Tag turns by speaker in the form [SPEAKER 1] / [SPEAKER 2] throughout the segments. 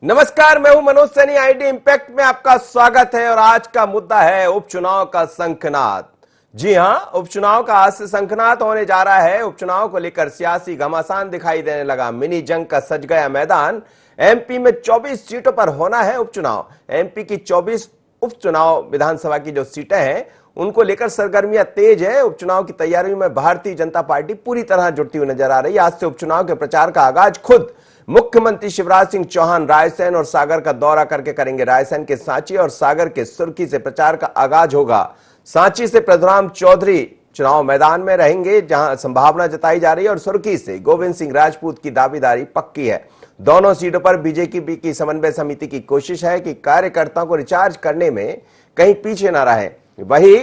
[SPEAKER 1] नमस्कार, मैं हूं मनोज सैनी। आईडी इंपैक्ट में आपका स्वागत है और आज का मुद्दा है उपचुनाव का शंखनाद। जी हां, उपचुनाव का आज से शंखनाद होने जा रहा है। उपचुनाव को लेकर सियासी घमासान दिखाई देने लगा। मिनी जंग का सज गया मैदान। एमपी में 24 सीटों पर होना है उपचुनाव। एमपी की 24 उपचुनाव विधानसभा की जो सीटें हैं उनको लेकर सरगर्मियां तेज है। उपचुनाव की तैयारियों में भारतीय जनता पार्टी पूरी तरह जुटी हुई नजर आ रही है। आज से उपचुनाव के प्रचार का आगाज खुद मुख्यमंत्री शिवराज सिंह चौहान रायसेन और सागर का दौरा करके करेंगे। रायसेन के सांची और सागर के सुर्खी से प्रचार का आगाज होगा। सांची से प्रभुराम चौधरी चुनाव मैदान में रहेंगे, जहां संभावना जताई जा रही है, और सुर्खी से गोविंद सिंह राजपूत की दावेदारी पक्की है। दोनों सीटों पर बीजेपी की समन्वय समिति की कोशिश है कि कार्यकर्ताओं को रिचार्ज करने में कहीं पीछे न रहे। वही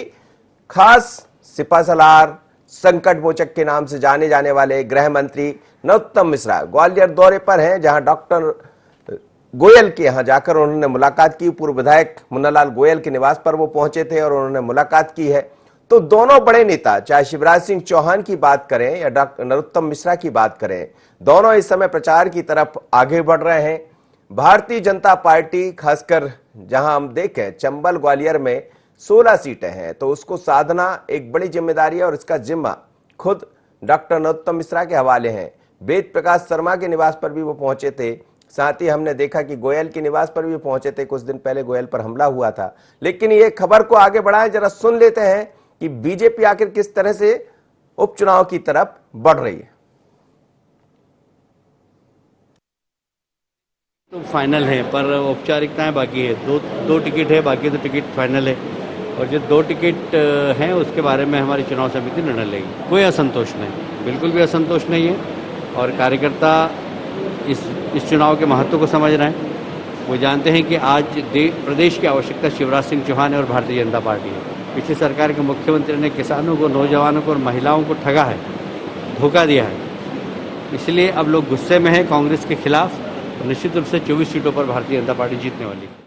[SPEAKER 1] खास सिपहसालार संकट मोचक के नाम से जाने जाने वाले गृह मंत्री नरोत्तम मिश्रा ग्वालियर दौरे पर हैं, जहां डॉक्टर गोयल के यहां जाकर उन्होंने मुलाकात की। पूर्व विधायक मुन्नालाल गोयल के निवास पर वो पहुंचे थे और उन्होंने मुलाकात की है। तो दोनों बड़े नेता, चाहे शिवराज सिंह चौहान की बात करें या डॉक्टर नरोत्तम मिश्रा की बात करें, दोनों इस समय प्रचार की तरफ आगे बढ़ रहे हैं। भारतीय जनता पार्टी, खासकर जहां हम देखें चंबल ग्वालियर में 16 सीटें हैं, तो उसको साधना एक बड़ी जिम्मेदारी है और इसका जिम्मा खुद डॉक्टर नरोत्तम मिश्रा के हवाले हैं। वेद प्रकाश शर्मा के निवास पर भी वो पहुंचे थे। साथ ही हमने देखा कि गोयल के निवास पर भी पहुंचे थे। कुछ दिन पहले गोयल पर हमला हुआ था। लेकिन ये खबर को आगे बढ़ाएं, जरा सुन लेते हैं कि बीजेपी आखिर किस तरह से उपचुनाव की तरफ बढ़ रही है।
[SPEAKER 2] तो फाइनल है, पर औपचारिकताएं बाकी है। दो टिकट है, बाकी तो टिकट फाइनल है। और जो 2 टिकट हैं उसके बारे में हमारी चुनाव समिति निर्णय लेगी। कोई असंतोष नहीं, बिल्कुल भी असंतोष नहीं है। और कार्यकर्ता इस चुनाव के महत्व को समझ रहे हैं। वो जानते हैं कि आज प्रदेश की आवश्यकता शिवराज सिंह चौहान और भारतीय जनता पार्टी है। पिछली सरकार के मुख्यमंत्री ने किसानों को, नौजवानों को और महिलाओं को ठगा है, धोखा दिया है। इसलिए अब लोग गुस्से में हैं कांग्रेस के खिलाफ। निश्चित रूप से 24 सीटों पर भारतीय जनता पार्टी जीतने वाली है।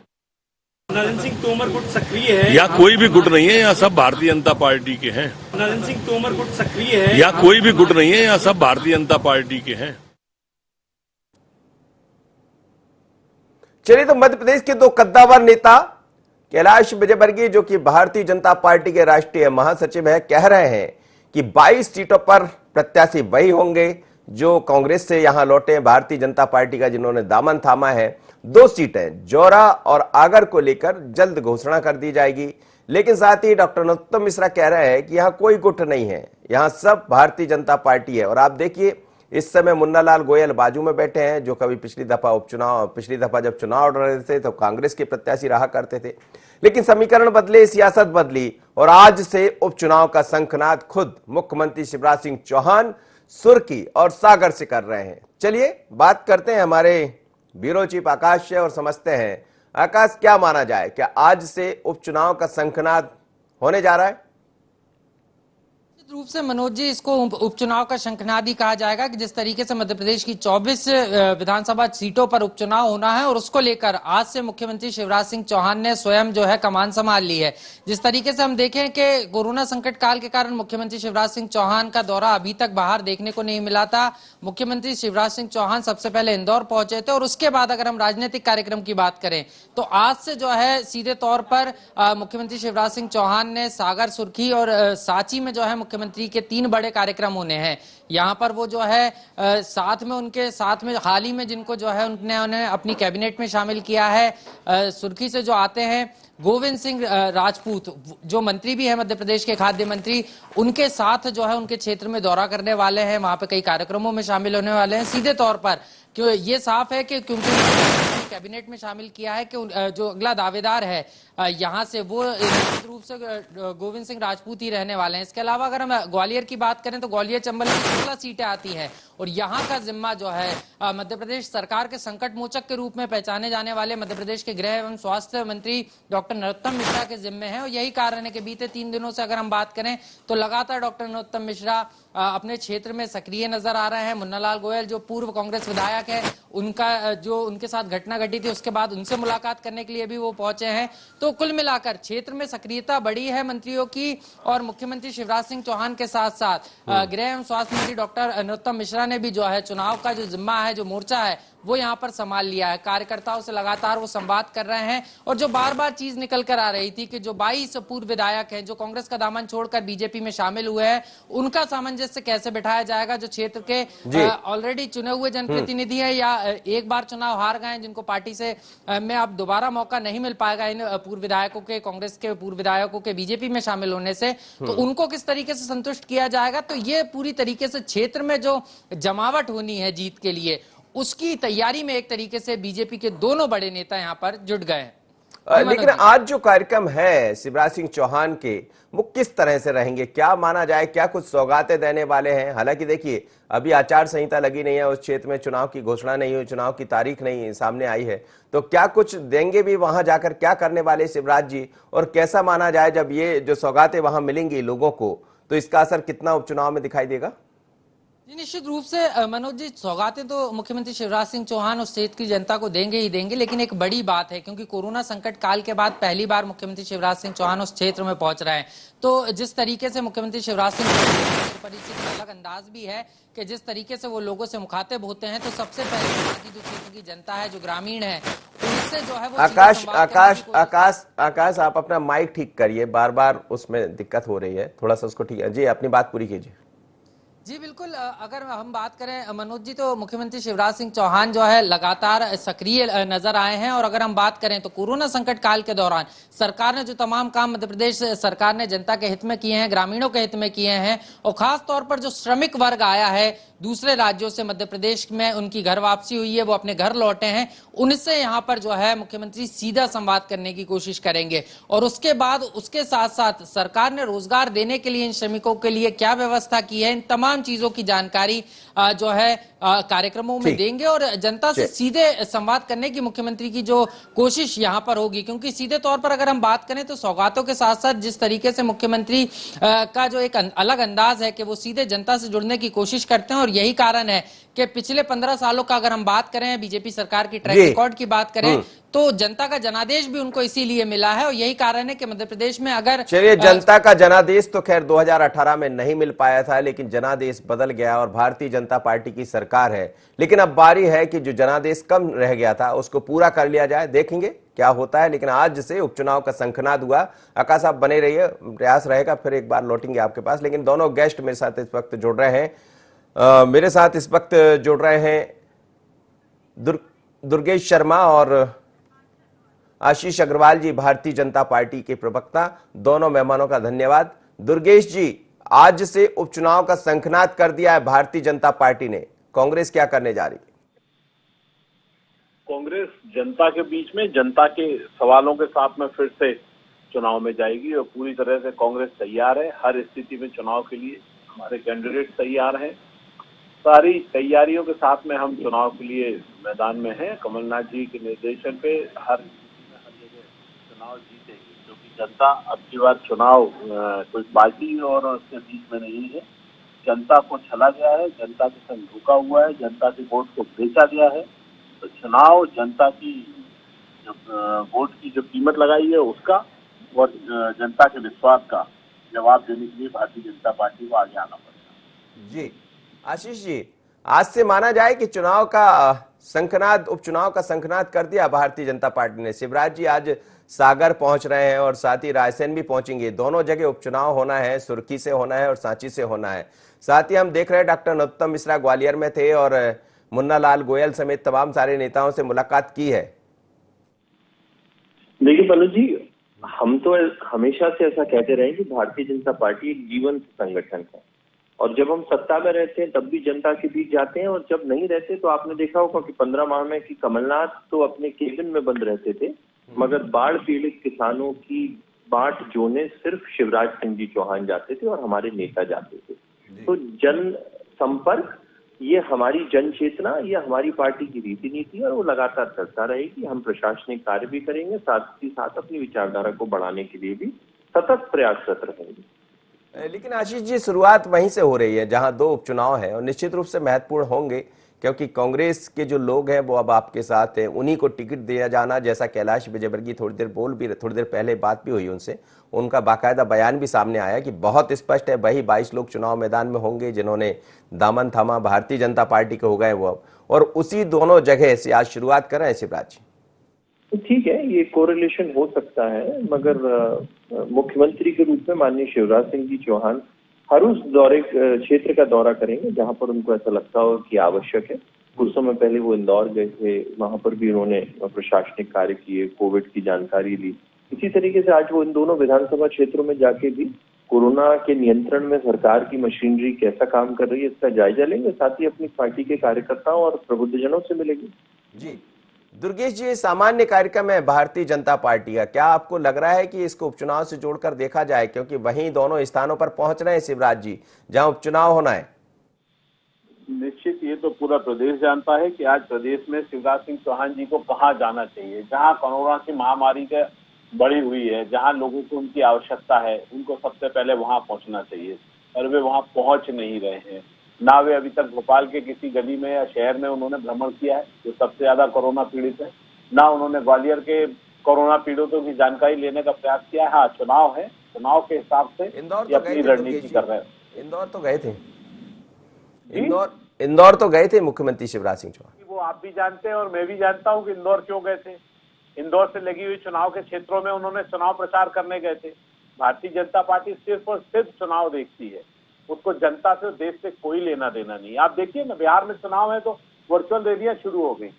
[SPEAKER 3] नरेंद्र सिंह तोमर गुट सक्रिय है
[SPEAKER 4] या कोई भी गुट नहीं है, यहाँ सब भारतीय जनता पार्टी के हैं।
[SPEAKER 3] नरेंद्र सिंह तोमर गुट सक्रिय है
[SPEAKER 4] या कोई भी गुट नहीं है, यहाँ सब भारतीय जनता पार्टी के हैं।
[SPEAKER 1] चलिए, तो मध्य प्रदेश के 2 कद्दावर नेता कैलाश विजयवर्गीय, जो कि भारतीय जनता पार्टी के राष्ट्रीय महासचिव है, कह रहे हैं कि 22 सीटों पर प्रत्याशी वही होंगे जो कांग्रेस से यहां लौटे। भारतीय जनता पार्टी का जिन्होंने दामन थामा है, 2 सीटें जौरा और आगर को लेकर जल्द घोषणा कर दी जाएगी। लेकिन साथ ही डॉक्टर नरोत्तम मिश्रा कह रहे हैं कि यहां कोई गुट नहीं है, यहां सब भारतीय जनता पार्टी है। और आप देखिए, इस समय मुन्नालाल गोयल बाजू में बैठे हैं, जो कभी पिछली दफा जब चुनाव लड़ रहे थे तो कांग्रेस के प्रत्याशी रहा करते थे। लेकिन समीकरण बदले, सियासत बदली और आज से उपचुनाव का शंखनाद खुद मुख्यमंत्री शिवराज सिंह चौहान सुर्खी और सागर से कर रहे हैं। चलिए बात करते हैं हमारे ब्यूरो चीफ आकाश से और समझते हैं, आकाश, क्या माना जाए, क्या आज से उपचुनाव का शंखनाद होने जा रहा है?
[SPEAKER 5] रूप से मनोज जी, इसको उपचुनाव का शंखनाद ही कहा जाएगा कि जिस तरीके से मध्य प्रदेश की 24 विधानसभा सीटों पर उपचुनाव होना है और उसको लेकर आज से मुख्यमंत्री शिवराज सिंह चौहान ने स्वयं जो है कमान संभाल ली है। जिस तरीके से हम देखें कि कोरोना संकट काल के कारण मुख्यमंत्री शिवराज सिंह चौहान का दौरा अभी तक बाहर देखने को नहीं मिला था। मुख्यमंत्री शिवराज सिंह चौहान सबसे पहले इंदौर पहुंचे थे और उसके बाद अगर हम राजनीतिक कार्यक्रम की बात करें तो आज से जो है सीधे तौर पर मुख्यमंत्री शिवराज सिंह चौहान ने सागर, सुर्खी और सांची में जो है मुख्यमंत्री के 3 बड़े कार्यक्रम होने हैं। यहाँ पर वो जो है उनके साथ में हाल ही में जिनको जो है उन्हें अपनी कैबिनेट में शामिल किया है। सुर्खी से जो आते हैं गोविंद सिंह राजपूत, जो मंत्री भी है मध्य प्रदेश के खाद्य मंत्री, उनके साथ जो है उनके क्षेत्र में दौरा करने वाले हैं। वहां पे कई कार्यक्रमों में शामिल होने वाले हैं। सीधे तौर पर क्यों ये साफ है कि क्योंकि कैबिनेट में शामिल किया है कि जो अगला दावेदार है यहाँ से वो निश्चित रूप से गोविंद सिंह राजपूत ही रहने वाले हैं। इसके अलावा अगर हम ग्वालियर की बात करें तो ग्वालियर चंबल में 16 सीटें आती हैं और यहाँ का जिम्मा जो है मध्य प्रदेश सरकार के संकट मोचक के रूप में पहचाने जाने वाले मध्य प्रदेश के गृह एवं स्वास्थ्य मंत्री डॉक्टर नरोत्तम मिश्रा के जिम्मे है। और यही कारण है कि बीते 3 दिनों से अगर हम बात करें तो लगातार डॉक्टर नरोत्तम मिश्रा अपने क्षेत्र में सक्रिय नजर आ रहे हैं। मुन्नालाल गोयल जो पूर्व कांग्रेस विधायक है, उनका जो उनके साथ घटना घटी थी उसके बाद उनसे मुलाकात करने के लिए भी वो पहुंचे हैं। तो कुल मिलाकर क्षेत्र में सक्रियता बढ़ी है मंत्रियों की। और मुख्यमंत्री शिवराज सिंह चौहान के साथ साथ गृह एवं स्वास्थ्य मंत्री डॉक्टर नरोत्तम मिश्रा ने भी जो है चुनाव का जो जिम्मा है, जो मोर्चा है, वो यहाँ पर संभाल लिया है। कार्यकर्ताओं से लगातार वो संवाद कर रहे हैं और जो बार बार चीज निकल कर आ रही थी कि जो 22 पूर्व विधायक हैं जो कांग्रेस का दामन छोड़कर बीजेपी में शामिल हुए हैं, उनका सामंजस्य कैसे बिठाया जाएगा। जो क्षेत्र के ऑलरेडी चुने हुए जनप्रतिनिधि हैं या एक बार चुनाव हार गए, जिनको पार्टी से में अब दोबारा मौका नहीं मिल पाएगा इन पूर्व विधायकों के, कांग्रेस के पूर्व विधायकों के बीजेपी में शामिल होने से, तो उनको किस तरीके से संतुष्ट किया जाएगा। तो ये पूरी तरीके से क्षेत्र में जो जमावट होनी है जीत के लिए, उसकी तैयारी में एक तरीके से बीजेपी के दोनों बड़े नेता यहां पर जुट गए हैं।
[SPEAKER 1] लेकिन आज जो कार्यक्रम है शिवराज सिंह चौहान के, वो किस तरह से रहेंगे, क्या माना जाए, क्या कुछ सौगातें देने वाले हैं? हालांकि देखिए अभी आचार संहिता लगी नहीं है, उस क्षेत्र में चुनाव की घोषणा नहीं हुई, चुनाव की तारीख नहीं सामने आई है, तो क्या कुछ देंगे भी वहां जाकर, क्या करने वाले शिवराज जी, और कैसा माना जाए जब ये जो सौगातें वहां मिलेंगी लोगों को, तो इसका असर कितना उपचुनाव में दिखाई देगा?
[SPEAKER 5] जी निश्चित रूप से मनोज जी, सौगातें तो मुख्यमंत्री शिवराज सिंह चौहान उस क्षेत्र की जनता को देंगे ही देंगे, लेकिन एक बड़ी बात है क्योंकि कोरोना संकट काल के बाद पहली बार मुख्यमंत्री शिवराज सिंह चौहान उस क्षेत्र में पहुंच रहे हैं। तो जिस तरीके से मुख्यमंत्री शिवराज सिंह परिचित अलग अंदाज भी है कि जिस तरीके से वो लोगों से मुखातिब होते हैं, तो सबसे पहले जो क्षेत्र की जनता है, जो ग्रामीण है, उनसे जो है वो
[SPEAKER 1] आकाश आप अपना माइक ठीक करिए, बार बार उसमें दिक्कत हो रही है, थोड़ा सा उसको ठीक है जी, अपनी बात पूरी कीजिए।
[SPEAKER 5] जी बिल्कुल, अगर हम बात करें मनोज जी, तो मुख्यमंत्री शिवराज सिंह चौहान जो है लगातार सक्रिय नजर आए हैं। और अगर हम बात करें तो कोरोना संकट काल के दौरान सरकार ने जो तमाम काम मध्य प्रदेश सरकार ने जनता के हित में किए हैं, ग्रामीणों के हित में किए हैं, और खास तौर पर जो श्रमिक वर्ग आया है दूसरे राज्यों से मध्य प्रदेश में, उनकी घर वापसी हुई है, वो अपने घर लौटे हैं, उनसे यहाँ पर जो है मुख्यमंत्री सीधा संवाद करने की कोशिश करेंगे। और उसके बाद उसके साथ साथ सरकार ने रोजगार देने के लिए इन श्रमिकों के लिए क्या व्यवस्था की है, इन तमाम चीजों की जानकारी जो है कार्यक्रमों में देंगे और जनता से सीधे संवाद करने की मुख्यमंत्री की जो कोशिश यहां पर होगी। क्योंकि सीधे तौर पर अगर हम बात करें तो सौगातों के साथ साथ जिस तरीके से मुख्यमंत्री का जो एक अलग अंदाज है कि वो सीधे जनता से जुड़ने की कोशिश करते हैं, और यही कारण है कि पिछले 15 सालों का अगर हम बात करें, बीजेपी सरकार की ट्रैक रिकॉर्ड की बात करें, तो जनता का जनादेश भी उनको इसीलिए मिला है। और यही कारण है कि मध्य प्रदेश में अगर
[SPEAKER 1] चलिए, जनता का जनादेश तो खैर 2018 में नहीं मिल पाया था, लेकिन जनादेश बदल गया और भारतीय जनता पार्टी की सरकार है। लेकिन अब बारी है कि जो जनादेश कम रह गया था उसको पूरा कर लिया जाए, देखेंगे क्या होता है। लेकिन आज से उपचुनाव का शंखनाद हुआ। आकाश आप बने रहिए, प्रयास रहेगा, फिर एक बार लौटेंगे आपके पास। लेकिन दोनों गेस्ट मेरे साथ इस वक्त जुड़ रहे हैं, मेरे साथ इस वक्त जुड़ रहे हैं दुर्गेश शर्मा और आशीष अग्रवाल जी, भारतीय जनता पार्टी के प्रवक्ता। दोनों मेहमानों का धन्यवाद। दुर्गेश जी, आज से उपचुनाव का शंखनाद कर दिया है भारतीय जनता पार्टी ने, कांग्रेस क्या करने जा रही है?
[SPEAKER 6] कांग्रेस जनता के बीच में, जनता के सवालों के साथ में फिर से चुनाव में जाएगी और पूरी तरह से कांग्रेस तैयार है हर स्थिति में चुनाव के लिए। हमारे कैंडिडेट तैयार हैं, सारी तैयारियों के साथ में हम चुनाव के लिए मैदान में हैं। कमलनाथ जी के निर्देशन पे हर जगह चुनाव जीतेगी, क्योंकि जनता अब की बार चुनाव कोई पार्टी और उसके बीच में नहीं है। जनता को छला गया है, जनता के संग धोखा हुआ है, जनता के वोट को बेचा गया है। तो चुनाव जनता की वोट की जो कीमत लगाई है उसका और जनता के विश्वास का जवाब देने के लिए भारतीय जनता पार्टी को आगे आना पड़ेगा।
[SPEAKER 1] जी आशीष जी, आज से माना जाए कि चुनाव का शंखनाद, उपचुनाव का शंखनाद कर दिया भारतीय जनता पार्टी ने। शिवराज जी आज सागर पहुंच रहे हैं और साथ ही रायसेन भी पहुंचेंगे। दोनों जगह उपचुनाव होना है, सुर्खी से होना है और सांची से होना है। साथ ही हम देख रहे हैं डॉक्टर नरोत्तम मिश्रा ग्वालियर में थे और मुन्ना लाल गोयल समेत तमाम सारे नेताओं से मुलाकात की है।
[SPEAKER 7] देखिए मनोज जी, हम तो हमेशा से ऐसा कहते रहे कि भारतीय जनता पार्टी एक जीवंत संगठन है, और जब हम सत्ता में रहते हैं तब भी जनता के बीच जाते हैं, और जब नहीं रहते तो आपने देखा होगा कि 15 माह में कि कमलनाथ तो अपने केबिन में बंद रहते थे, मगर बाढ़ पीड़ित किसानों की बाट जोने सिर्फ शिवराज सिंह जी चौहान जाते थे और हमारे नेता जाते थे। तो जन संपर्क, ये हमारी जन चेतना, ये हमारी पार्टी की रीति नीति है और वो लगातार चलता रहेगी। हम प्रशासनिक कार्य भी करेंगे, साथ ही साथ अपनी विचारधारा को बढ़ाने के लिए भी सतत प्रयासरत रहेंगे।
[SPEAKER 1] लेकिन आशीष जी, शुरुआत वहीं से हो रही है जहां दो उपचुनाव है और निश्चित रूप से महत्वपूर्ण होंगे, क्योंकि कांग्रेस के जो लोग हैं वो अब आपके साथ हैं, उन्हीं को टिकट दिया जाना, जैसा कैलाश विजयवर्गीय थोड़ी देर पहले बात भी हुई उनसे, उनका बाकायदा बयान भी सामने आया कि बहुत स्पष्ट है वही 22 लोग चुनाव मैदान में होंगे जिन्होंने दामन थामा भारतीय जनता पार्टी के हो गए वो अब, और उसी दोनों जगह से आज शुरुआत कर रहे हैं शिवराज जी।
[SPEAKER 7] तो ठीक है, ये कोरिलेशन हो सकता है, मगर मुख्यमंत्री के रूप में माननीय शिवराज सिंह जी चौहान हर उस क्षेत्र का दौरा करेंगे जहां पर उनको ऐसा लगता हो कि आवश्यक है। कुछ समय पहले वो इंदौर गए थे, वहां पर भी उन्होंने प्रशासनिक कार्य किए, कोविड की जानकारी ली। इसी तरीके से आज वो इन दोनों विधानसभा क्षेत्रों में जाके भी कोरोना के नियंत्रण में सरकार की मशीनरी कैसा काम कर रही है इसका जायजा लेंगे, साथ ही अपनी पार्टी के कार्यकर्ताओं और प्रबुद्धजनों से मिलेंगे।
[SPEAKER 1] जी दुर्गेश जी, सामान्य कार्यक्रम है भारतीय जनता पार्टी का, क्या आपको लग रहा है कि इसको उपचुनाव से जोड़कर देखा जाए, क्योंकि वहीं दोनों स्थानों पर पहुंच रहे हैं शिवराज जी जहां उपचुनाव होना है?
[SPEAKER 6] निश्चित ये तो पूरा प्रदेश जानता है कि आज प्रदेश में शिवराज सिंह चौहान जी को कहाँ जाना चाहिए। जहां कोरोना की महामारी का बढ़ी हुई है, जहां लोगों को उनकी आवश्यकता है, उनको सबसे पहले वहां पहुंचना चाहिए, और वे वहां पहुंच नहीं रहे हैं। ना वे अभी तक भोपाल के किसी गली में या शहर में उन्होंने भ्रमण किया है जो सबसे ज्यादा कोरोना पीड़ित है, ना उन्होंने ग्वालियर के कोरोना पीड़ितों की जानकारी लेने का प्रयास किया है। हाँ, चुनाव है, चुनाव के हिसाब से ये अपनी रणनीति कर रहे हैं।
[SPEAKER 1] इंदौर तो गए थे, इंदौर तो गए थे मुख्यमंत्री शिवराज सिंह चौहान।
[SPEAKER 6] वो आप भी जानते हैं और मैं भी जानता हूं कि इंदौर क्यों गए थे। इंदौर से लगी हुई चुनाव के क्षेत्रों में उन्होंने चुनाव प्रचार करने गए थे। भारतीय जनता पार्टी सिर्फ और सिर्फ चुनाव देखती है, उसको जनता से, देश से कोई लेना देना नहीं। आप देखिए ना, बिहार में चुनाव है तो वर्चुअल रैलियां शुरू हो गई।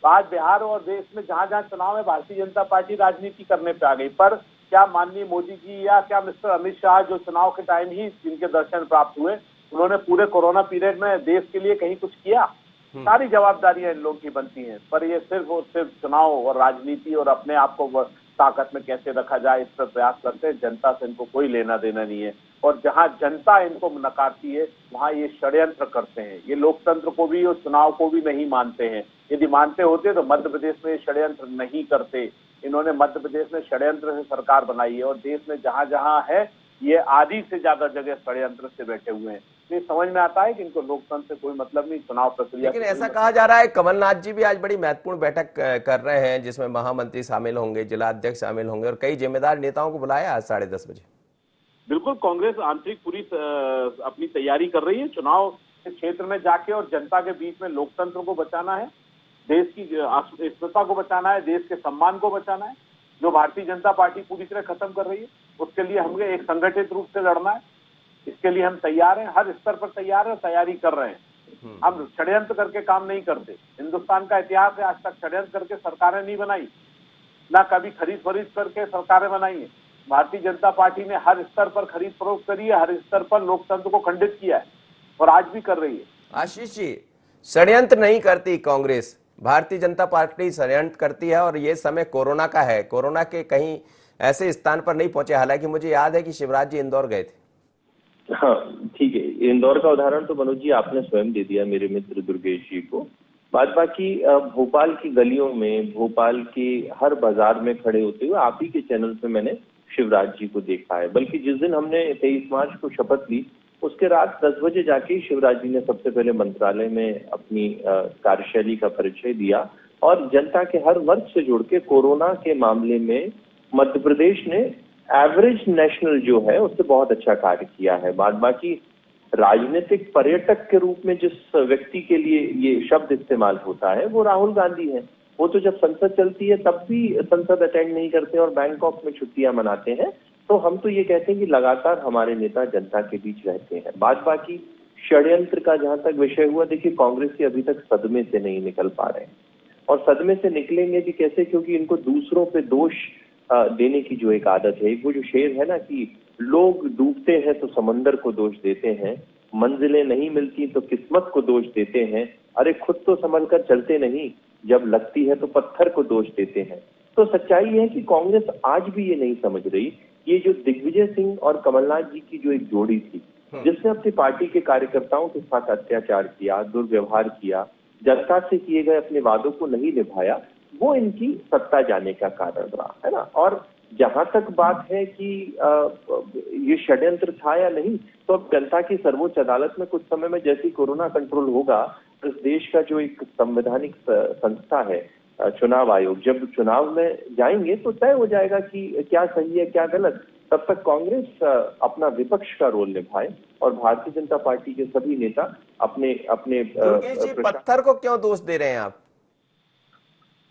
[SPEAKER 6] आज बिहार और देश में जहां जहां चुनाव है भारतीय जनता पार्टी राजनीति करने पे आ गई। पर क्या माननीय मोदी जी या क्या मिस्टर अमित शाह, जो चुनाव के टाइम ही जिनके दर्शन प्राप्त हुए, उन्होंने पूरे कोरोना पीरियड में देश के लिए कहीं कुछ किया? सारी जवाबदारियां इन लोगों की बनती हैं, पर ये सिर्फ और सिर्फ चुनाव और राजनीति और अपने आप को ताकत में कैसे रखा जाए इस पर प्रयास करते हैं। जनता से इनको कोई लेना देना नहीं है, और जहां जनता इनको नकारती है वहां ये षड्यंत्र करते हैं। ये लोकतंत्र को भी और चुनाव को भी नहीं मानते हैं। यदि मानते होते तो मध्य प्रदेश में षड्यंत्र नहीं करते। इन्होंने मध्य प्रदेश में षड्यंत्र से सरकार बनाई है, और देश में जहां जहां है ये आधी से ज्यादा जगह षड्यंत्र से बैठे हुए हैं। ये समझ में आता है कि इनको लोकतंत्र से कोई मतलब नहीं, चुनाव प्रक्रिया।
[SPEAKER 1] लेकिन ऐसा कहा जा रहा है कमलनाथ जी भी आज बड़ी महत्वपूर्ण बैठक कर रहे हैं जिसमें महामंत्री शामिल होंगे, जिला अध्यक्ष शामिल होंगे और कई जिम्मेदार नेताओं को बुलाया आज 10:30 बजे।
[SPEAKER 6] बिल्कुल, कांग्रेस आंतरिक पूरी अपनी तैयारी कर रही है। चुनाव के क्षेत्र में जाके और जनता के बीच में लोकतंत्र को बचाना है, देश की स्थिरता को बचाना है, देश के सम्मान को बचाना है, जो भारतीय जनता पार्टी पूरी तरह खत्म कर रही है। उसके लिए हमें एक संगठित रूप से लड़ना है। इसके लिए हम तैयार हैं, हर स्तर पर तैयार हैं, तैयारी कर रहे हैं। हम षड्यंत्र करके काम नहीं करते। हिंदुस्तान का इतिहास है, आज तक षड्यंत्र करके सरकारें नहीं बनाई, ना कभी खरीद फरीद करके सरकारें बनाई है। भारतीय जनता पार्टी ने हर स्तर पर खरीद फरोख्त करी है, हर स्तर पर लोकतंत्र को खंडित किया है और आज भी कर रही है।
[SPEAKER 1] आशीष जी, षड्यंत्र नहीं करती कांग्रेस, भारतीय जनता पार्टी षड्यंत्र करती है, और ये समय कोरोना का है। कोरोना के कहीं ऐसे स्थान पर नहीं पहुंचे। हालांकि मुझे याद है कि शिवराज जी इंदौर गए थे।
[SPEAKER 7] हाँ ठीक है, इंदौर का उदाहरण तो मनोज जी आपने स्वयं दे दिया मेरे मित्र दुर्गेश जी को। बाकी भोपाल की गलियों में, भोपाल के हर बाजार में खड़े होते हुए आप ही के चैनल पे मैंने शिवराज जी को देखा है। बल्कि जिस दिन हमने 23 मार्च को शपथ ली उसके रात 10 बजे जाके शिवराज जी ने सबसे पहले मंत्रालय में अपनी कार्यशैली का परिचय दिया और जनता के हर वर्ग से जुड़ के कोरोना के मामले में मध्य प्रदेश ने एवरेज नेशनल जो है उससे बहुत अच्छा कार्य किया है। बाकी राजनीतिक पर्यटक के रूप में जिस व्यक्ति के लिए ये शब्द इस्तेमाल होता है वो राहुल गांधी है। वो तो जब संसद चलती है तब भी संसद अटेंड नहीं करते और बैंकॉक में छुट्टियां मनाते हैं। तो हम तो ये कहते हैं कि लगातार हमारे नेता जनता के बीच रहते हैं। बाकी षड्यंत्र का जहां तक विषय हुआ, देखिए कांग्रेस के अभी तक सदमे से नहीं निकल पा रहे हैं और सदमे से निकलेंगे भी कैसे, क्योंकि इनको दूसरों पे दोष देने की जो एक आदत है, वो जो शेर है ना कि लोग डूबते हैं तो समंदर को दोष देते हैं, मंजिलें नहीं मिलती तो किस्मत को दोष देते हैं, अरे खुद तो संभल कर चलते नहीं, जब लगती है तो पत्थर को दोष देते हैं। तो सच्चाई है कि कांग्रेस आज भी ये नहीं समझ रही, ये जो दिग्विजय सिंह और कमलनाथ जी की जो एक जोड़ी थी जिसने अपनी पार्टी के कार्यकर्ताओं के साथ अत्याचार किया, दुर्व्यवहार किया, जनता से किए गए अपने वादों को नहीं निभाया, वो इनकी सत्ता जाने का कारण रहा है ना। और जहां तक बात है कि ये षड्यंत्र था या नहीं, तो अब जनता की सर्वोच्च अदालत में कुछ समय में जैसे ही कोरोना कंट्रोल होगा, इस देश का जो एक संवैधानिक संस्था है चुनाव आयोग, जब चुनाव में जाएंगे तो तय हो जाएगा कि क्या सही है क्या गलत। तब तक कांग्रेस अपना विपक्ष का रोल निभाए और भारतीय जनता पार्टी के सभी नेता अपने अपने
[SPEAKER 1] दुर्गेश जी, पत्थर को क्यों दोष दे रहे हैं आप?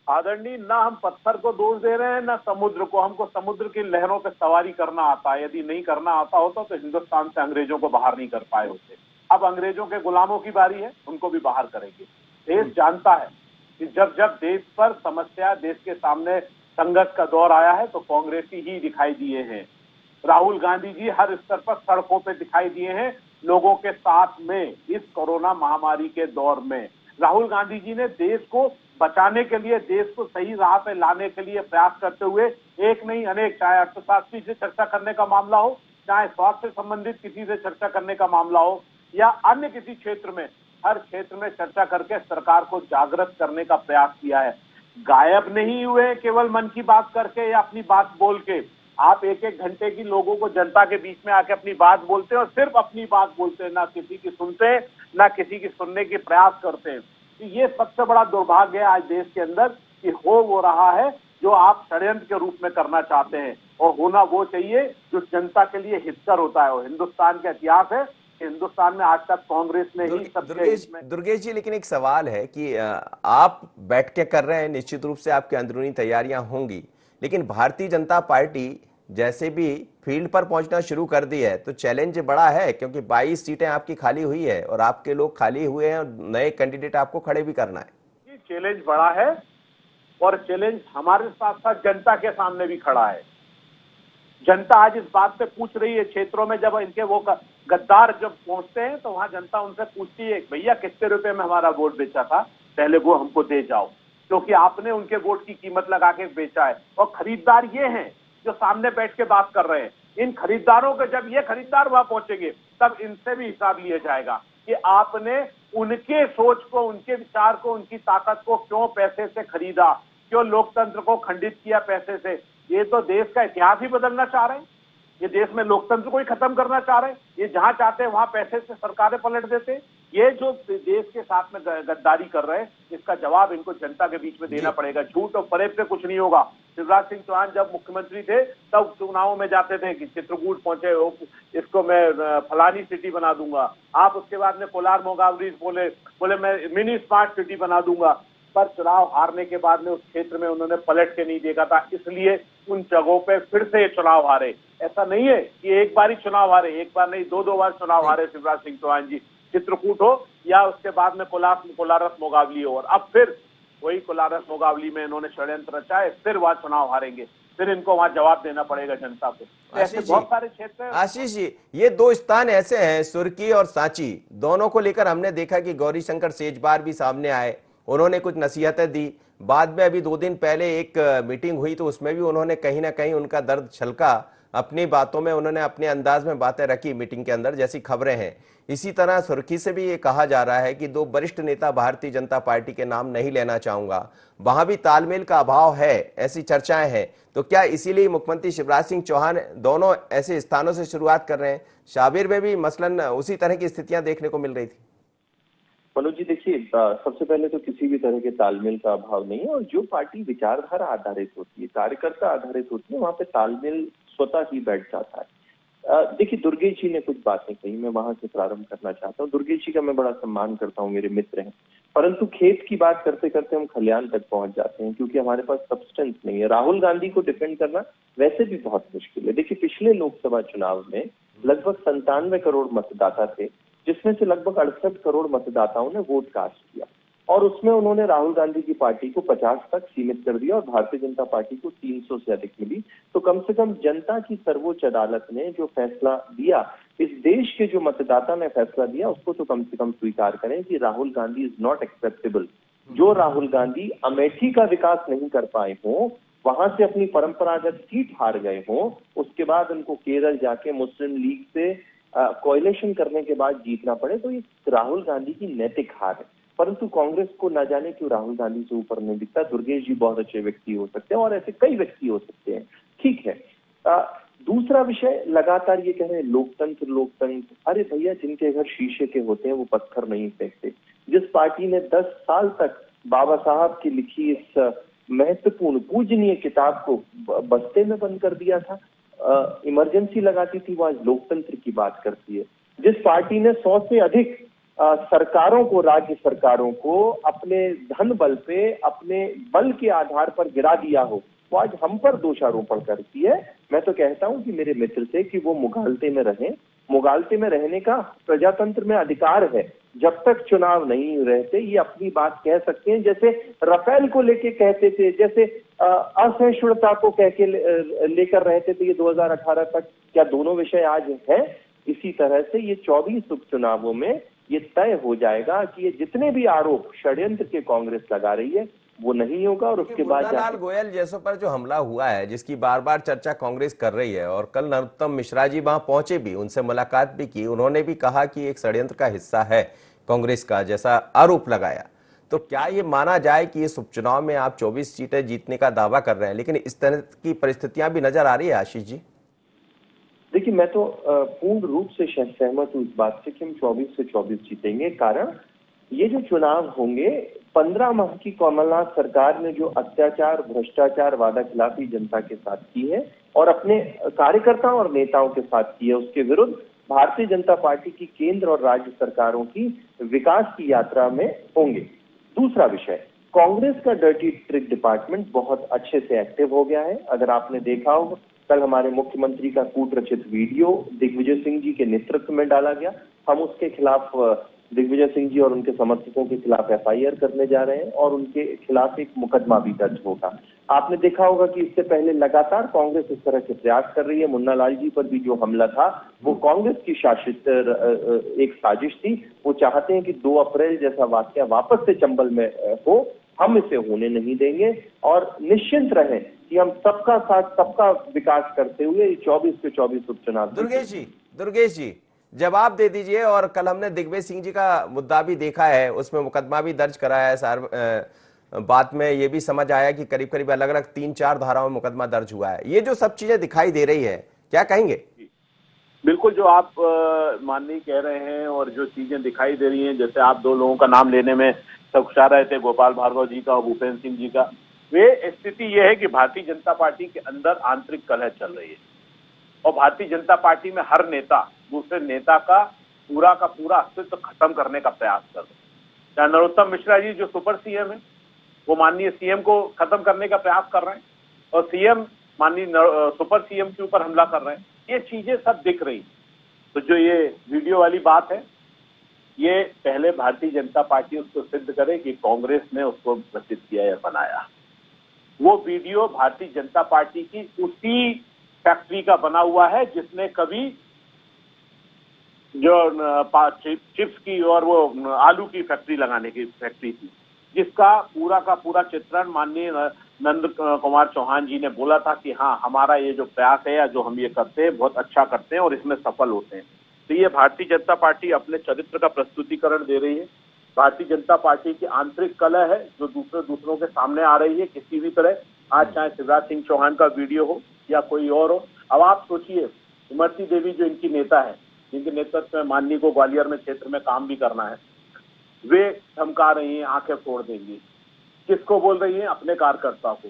[SPEAKER 6] आदरणीय, ना हम पत्थर को दोष दे रहे हैं ना समुद्र को। हमको समुद्र की लहरों पे सवारी करना आता है। यदि नहीं करना आता होता तो हिंदुस्तान से अंग्रेजों को बाहर नहीं कर पाए होते। अब अंग्रेजों के गुलामों की बारी है, उनको भी बाहर करेंगे। देश जानता है कि जब जब देश पर समस्या, देश के सामने संघर्ष का दौर आया है तो कांग्रेसी ही दिखाई दिए हैं। राहुल गांधी जी हर स्तर पर सड़कों पे दिखाई दिए हैं लोगों के साथ में। इस कोरोना महामारी के दौर में राहुल गांधी जी ने देश को बचाने के लिए, देश को सही राह पे लाने के लिए प्रयास करते हुए एक नहीं अनेक, चाहे अर्थशास्त्री से चर्चा करने का मामला हो, चाहे स्वास्थ्य से संबंधित किसी से चर्चा करने का मामला हो, या अन्य किसी क्षेत्र में, हर क्षेत्र में चर्चा करके सरकार को जागृत करने का प्रयास किया है। गायब नहीं हुए केवल मन की बात करके या अपनी बात बोल के। आप एक एक घंटे की लोगों को, जनता के बीच में आके अपनी बात बोलते हैं और सिर्फ अपनी बात बोलते हैं, ना किसी की सुनते हैं, ना किसी की सुनने की प्रयास करते हैं। ये सबसे बड़ा दुर्भाग्य है आज देश के अंदर कि हो वो रहा है जो आप षड्यंत्र के रूप में करना चाहते हैं, और होना वो चाहिए जो जनता के लिए हितकर होता है। और हिंदुस्तान का इतिहास है, हिंदुस्तान में आज तक कांग्रेस ने ही सबसे।
[SPEAKER 1] दुर्गेश जी, लेकिन एक सवाल है कि आप बैठ के कर रहे हैं, निश्चित रूप से आपकी अंदरूनी तैयारियां होंगी, लेकिन भारतीय जनता पार्टी जैसे भी फील्ड पर पहुंचना शुरू कर दी है तो चैलेंज बड़ा है, क्योंकि 22 सीटें आपकी खाली हुई है और आपके लोग खाली हुए हैं और नए कैंडिडेट आपको खड़े भी करना है।
[SPEAKER 6] चैलेंज बड़ा है और चैलेंज हमारे साथ साथ जनता के सामने भी खड़ा है। जनता आज इस बात पे पूछ रही है, क्षेत्रों में जब इनके वो गद्दार जब पहुंचते हैं तो वहां जनता उनसे पूछती है, भैया कितने रुपए में हमारा वोट बेचा था, पहले वो हमको दे जाओ, क्योंकि आपने उनके वोट की कीमत लगा के बेचा है। और खरीदार ये हैं जो सामने बैठ के बात कर रहे हैं। इन खरीदारों के, जब ये खरीदार वहां पहुंचेंगे तब इनसे भी हिसाब लिया जाएगा कि आपने उनके सोच को, उनके विचार को, उनकी ताकत को क्यों पैसे से खरीदा, क्यों लोकतंत्र को खंडित किया पैसे से। ये तो देश का इतिहास ही बदलना चाह रहे हैं। ये देश में लोकतंत्र को ही खत्म करना चाह रहे हैं। ये जहां चाहते हैं वहां पैसे से सरकारें पलट देते हैं। ये जो देश के साथ में गद्दारी कर रहे हैं, इसका जवाब इनको जनता के बीच में देना पड़ेगा। झूठ और फरेब से कुछ नहीं होगा। शिवराज सिंह चौहान जब मुख्यमंत्री थे तब चुनावों में जाते थे कि चित्रकूट पहुंचे, इसको मैं फलानी सिटी बना दूंगा। आप उसके बाद में कोलार मोगावरी बोले मैं मिनी स्मार्ट सिटी बना दूंगा। पर चुनाव हारने के बाद में उस क्षेत्र में उन्होंने पलट के नहीं देखा था, इसलिए उन जगहों पे फिर से चुनाव हारे। ऐसा नहीं है कि एक बार ही चुनाव हारे, एक बार नहीं, दो बार चुनाव हारे शिवराज सिंह चौहान जी। चित्रकूट हो या उसके बाद में कोलारस मोगावली हो, और अब फिर वही कोलारस मोगावली में इन्होंने षड्यंत्र रचा है, फिर वहां चुनाव हारेंगे, फिर इनको वहां जवाब देना पड़ेगा जनता को। ऐसे बहुत सारे क्षेत्र हैं।
[SPEAKER 1] आशीष जी, ये दो स्थान ऐसे हैं, सुर्की और सांची, दोनों को लेकर हमने देखा कि गौरी शंकर सेजबार भी सामने आए, उन्होंने कुछ नसीहतें दी। बाद में अभी 2 दिन पहले एक मीटिंग हुई तो उसमें भी उन्होंने कहीं ना कहीं उनका दर्द छलका, अपनी बातों में उन्होंने अपने अंदाज में बातें रखी मीटिंग के अंदर, जैसी खबरें हैं। इसी तरह सुर्खी से भी ये कहा जा रहा है कि 2 वरिष्ठ नेता भारतीय जनता पार्टी के नाम नहीं लेना चाहूंगा, वहां भी तालमेल का अभाव है, ऐसी चर्चाएं हैं। तो क्या इसीलिए मुख्यमंत्री शिवराज सिंह चौहान दोनों ऐसे स्थानों से शुरुआत कर रहे हैं? शाबिर में भी मसलन उसी तरह की स्थितियां देखने को मिल रही थी।
[SPEAKER 7] मनोज जी, देखिए, सबसे पहले तो किसी भी तरह के तालमेल का अभाव नहीं है, और जो पार्टी विचारधारा आधारित होती है, कार्यकर्ता आधारित होती है, वहां पे तालमेल स्वतः ही बैठ जाता है। देखिए, दुर्गेश जी ने कुछ बातें कही, मैं वहां से प्रारंभ करना चाहता हूँ। दुर्गेश जी का मैं बड़ा सम्मान करता हूँ, मेरे मित्र हैं, परंतु खेत की बात करते करते हम खलियान तक पहुंच जाते हैं, क्योंकि हमारे पास सब्सटेंस नहीं है। राहुल गांधी को डिफेंड करना वैसे भी बहुत मुश्किल है। देखिए, पिछले लोकसभा चुनाव में लगभग 97 करोड़ मतदाता थे, जिसमें से लगभग 68 करोड़ मतदाताओं ने वोट कास्ट किया, और उसमें उन्होंने राहुल गांधी की पार्टी को 50 तक सीमित कर दिया और भारतीय जनता पार्टी को 300 से अधिक मिली। तो कम से कम जनता की सर्वोच्च अदालत ने जो फैसला दिया, इस देश के जो मतदाता ने फैसला दिया, उसको तो कम से कम स्वीकार करें कि Rahul Gandhi is not acceptable. जो राहुल गांधी अमेठी का विकास नहीं कर पाए हों, वहां से अपनी परंपरागत सीट हार गए हों, उसके बाद उनको केरल जाके मुस्लिम लीग से कोएलिशन करने के बाद जीतना पड़े, तो ये राहुल गांधी की नैतिक हार है। परंतु कांग्रेस को न जाने क्यों राहुल गांधी से ऊपर नहीं दिखता। दुर्गेश जी बहुत अच्छे व्यक्ति हो सकते हैं और ऐसे कई व्यक्ति हो सकते हैं, ठीक है। दूसरा विषय, लगातार ये कह रहे हैं लोकतंत्र लोकतंत्र। अरे भैया, जिनके घर शीशे के होते हैं वो पत्थर नहीं फेंकते। जिस पार्टी ने 10 साल तक बाबा साहब की लिखी इस महत्वपूर्ण पूजनीय किताब को बस्ते में बंद कर दिया था, इमरजेंसी लगाती थी, वो आज लोकतंत्र की बात करती है। जिस पार्टी ने 100 से अधिक सरकारों को, राज्य सरकारों को अपने धन बल पे, अपने बल के आधार पर गिरा दिया हो, वो आज हम पर दोषारोपण करती है। मैं तो कहता हूं कि मेरे मित्र से कि वो मुगालते में रहें। मुगालते में रहने का प्रजातंत्र में अधिकार है। जब तक चुनाव नहीं रहते ये अपनी बात कह सकते हैं, जैसे राफेल को लेके कहते थे, जैसे असहिष्णुता को कह के लेकर रहते थे ये 2018 तक। क्या दोनों विषय आज है? इसी तरह से ये 24 उपचुनावों में ये तय हो जाएगा कि ये जितने भी आरोप षड्यंत्र के कांग्रेस लगा रही है वो नहीं होगा। और उसके बाद
[SPEAKER 1] मुन्नालाल गोयल जैसों पर जो हमला हुआ है, जिसकी बार बार चर्चा कांग्रेस कर रही है, और कल नरोत्तम मिश्रा जी वहां पहुंचे भी, उनसे मुलाकात भी की, उन्होंने भी कहा कि एक षड्यंत्र का हिस्सा है कांग्रेस का, जैसा आरोप लगाया। तो क्या ये माना जाए कि इस उपचुनाव में आप 24 सीटें जीतने का दावा कर रहे हैं, लेकिन इस तरह की परिस्थितियां भी नजर आ रही है आशीष जी?
[SPEAKER 7] देखिए, मैं तो पूर्ण रूप से सहमत हूँ इस बात से कि हम 24 से 24 जीतेंगे। कारण ये जो चुनाव होंगे, 15 माह की कमलनाथ सरकार ने जो अत्याचार, भ्रष्टाचार, वादा खिलाफी जनता के साथ की है और अपने कार्यकर्ताओं और नेताओं के साथ की है, उसके विरुद्ध भारतीय जनता पार्टी की केंद्र और राज्य सरकारों की विकास की यात्रा में होंगे। दूसरा विषय, कांग्रेस का डर्टी ट्रिक डिपार्टमेंट बहुत अच्छे से एक्टिव हो गया है। अगर आपने देखा हो, कल हमारे मुख्यमंत्री का कूट रचित वीडियो दिग्विजय सिंह जी के नेतृत्व में डाला गया। हम उसके खिलाफ, दिग्विजय सिंह जी और उनके समर्थकों के खिलाफ FIR करने जा रहे हैं और उनके खिलाफ एक मुकदमा भी दर्ज होगा। आपने देखा होगा कि इससे पहले लगातार कांग्रेस इस तरह के प्रयास कर रही है। मुन्नालाल जी पर भी जो हमला था वो कांग्रेस की शासित एक साजिश थी। वो चाहते हैं कि 2 अप्रैल जैसा वाकया वापस से चंबल में हो। हम इसे होने नहीं देंगे और निश्चिंत रहें कि हम सबका साथ, सबका विकास करते हुए 24 के 24 उपचुनाव।
[SPEAKER 1] दुर्गेश जी जवाब दे दीजिए। और कल हमने दिग्विजय सिंह जी का मुद्दा भी देखा है, उसमें मुकदमा भी दर्ज कराया है सर। बात में ये भी समझ आया कि करीब करीब अलग अलग 3-4 धाराओं में मुकदमा दर्ज हुआ है। ये जो सब चीजें दिखाई दे रही है, क्या कहेंगे?
[SPEAKER 6] बिल्कुल, जो आप माननीय कह रहे हैं और जो चीजें दिखाई दे रही हैं, जैसे आप 2 लोगों का नाम लेने में सकुचा रहे थे, गोपाल भार्गव जी का और भूपेंद्र सिंह जी का, वे स्थिति यह है कि भारतीय जनता पार्टी के अंदर आंतरिक कलह चल रही है और भारतीय जनता पार्टी में हर नेता दूसरे नेता का पूरा अस्तित्व खत्म करने का प्रयास कर रहे हैं। चाहे नरोत्तम मिश्रा जी जो सुपर CM है, वो माननीय CM को खत्म करने का प्रयास कर रहे हैं और CM माननीय सुपर CM के ऊपर हमला कर रहे हैं। ये चीजें सब दिख रही। तो जो ये वीडियो वाली बात है, ये पहले भारतीय जनता पार्टी उसको सिद्ध करे कि कांग्रेस ने उसको रचित किया या बनाया। वो वीडियो भारतीय जनता पार्टी की उसी फैक्ट्री का बना हुआ है जिसने कभी जो चिप्स की और वो आलू की फैक्ट्री लगाने की फैक्ट्री थी, जिसका का पूरा चित्रण माननीय नंद कुमार चौहान जी ने बोला था कि हाँ, हमारा ये जो प्रयास है या जो हम ये करते हैं बहुत अच्छा करते हैं और इसमें सफल होते हैं। तो ये भारतीय जनता पार्टी अपने चरित्र का प्रस्तुतिकरण दे रही है। भारतीय जनता पार्टी की आंतरिक कलह है जो दूसरों के सामने आ रही है किसी भी तरह। आज चाहे शिवराज सिंह चौहान का वीडियो हो या कोई और हो। अब आप सोचिए, इमरती देवी जो इनकी नेता है, जिनके नेतृत्व में माननीय को ग्वालियर में क्षेत्र में काम भी करना है, वे धमका रही हैं, आंखें फोड़ देंगी। किसको बोल रही हैं? अपने कार्यकर्ता को।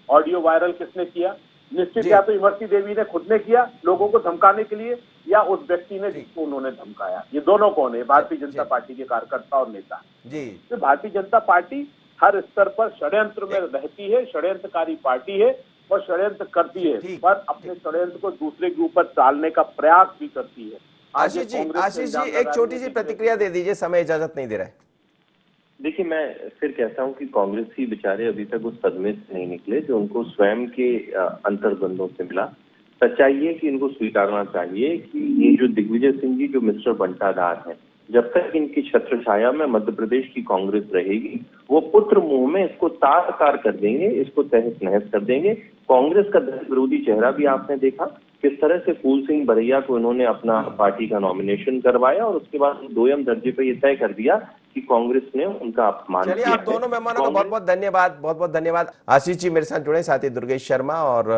[SPEAKER 6] ऑडियो वायरल किसने किया? निश्चित या तो इमरती देवी ने खुद ने किया लोगों को धमकाने के लिए, या उस व्यक्ति ने जिसको उन्होंने धमकाया। ये दोनों कौन है? भारतीय जनता पार्टी के कार्यकर्ता और नेता जी। तो भारतीय जनता पार्टी हर स्तर पर षड्यंत्र में रहती है, षड्यंत्रकारी पार्टी है और षड्यंत्र करती है, पर अपने षड्यंत्र को दूसरे के ऊपर डालने का प्रयास भी करती है।
[SPEAKER 1] आशीष जी एक छोटी सी प्रतिक्रिया दे दीजिए, समय इजाजत नहीं दे रहा है।
[SPEAKER 7] देखिए, मैं फिर कहता हूं कि कांग्रेस ही बेचारे अभी तक उस सदमे से नहीं निकले जो उनको स्वयं के अंतर्द्वंदों से मिला। सच्चाई है कि इनको स्वीकारना चाहिए कि ये जो दिग्विजय सिंह जी जो मिस्टर बंटाधार हैं, जब तक इनकी छत्र छाया में मध्य प्रदेश की कांग्रेस रहेगी, वो पुत्र मुंह में इसको तार तार कर देंगे, इसको तहस नहस कर देंगे। कांग्रेस का दलित विरोधी चेहरा भी आपने देखा किस तरह से फूल सिंह बरैया को इन्होंने अपना पार्टी का नॉमिनेशन करवाया और उसके बाद 2ym दर्जे पर यह तय कर दिया कि कांग्रेस ने उनका अपमान किया।
[SPEAKER 1] चलिए, आप दोनों मेहमानों का बहुत बहुत धन्यवाद, बहुत बहुत धन्यवाद। आशीष जी मेरे साथ जुड़े, साथ ही दुर्गेश शर्मा और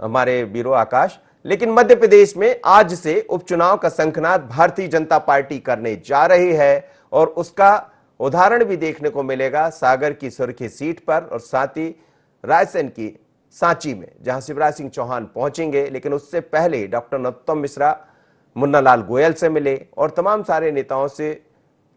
[SPEAKER 1] हमारे ब्यूरो आकाश। लेकिन मध्य प्रदेश में आज से उपचुनाव का शंखनाद भारतीय जनता पार्टी करने जा रही है और उसका उदाहरण भी देखने को मिलेगा सागर की सुर्खी सीट पर और साथ ही रायसेन की सांची में, जहां शिवराज सिंह चौहान पहुंचेंगे। लेकिन उससे पहले डॉक्टर नरोत्तम मिश्रा मुन्ना लाल गोयल से मिले और तमाम सारे नेताओं से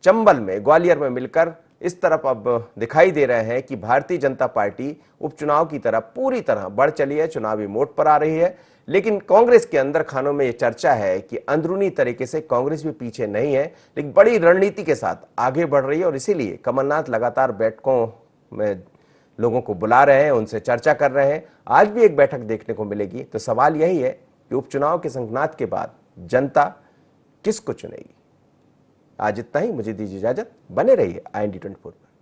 [SPEAKER 1] चंबल में, ग्वालियर में मिलकर इस तरफ अब दिखाई दे रहे हैं कि भारतीय जनता पार्टी उपचुनाव की तरफ पूरी तरह बढ़ चली है, चुनावी मोड पर आ रही है। लेकिन कांग्रेस के अंदर खानों में यह चर्चा है कि अंदरूनी तरीके से कांग्रेस भी पीछे नहीं है, लेकिन बड़ी रणनीति के साथ आगे बढ़ रही है और इसीलिए कमलनाथ लगातार बैठकों में लोगों को बुला रहे हैं, उनसे चर्चा कर रहे हैं। आज भी एक बैठक देखने को मिलेगी। तो सवाल यही है कि उपचुनाव के शंखनाद के बाद जनता किसको चुनेगी। आज इतना ही, मुझे दीजिए इजाजत। बने रहिए IND 24 पर।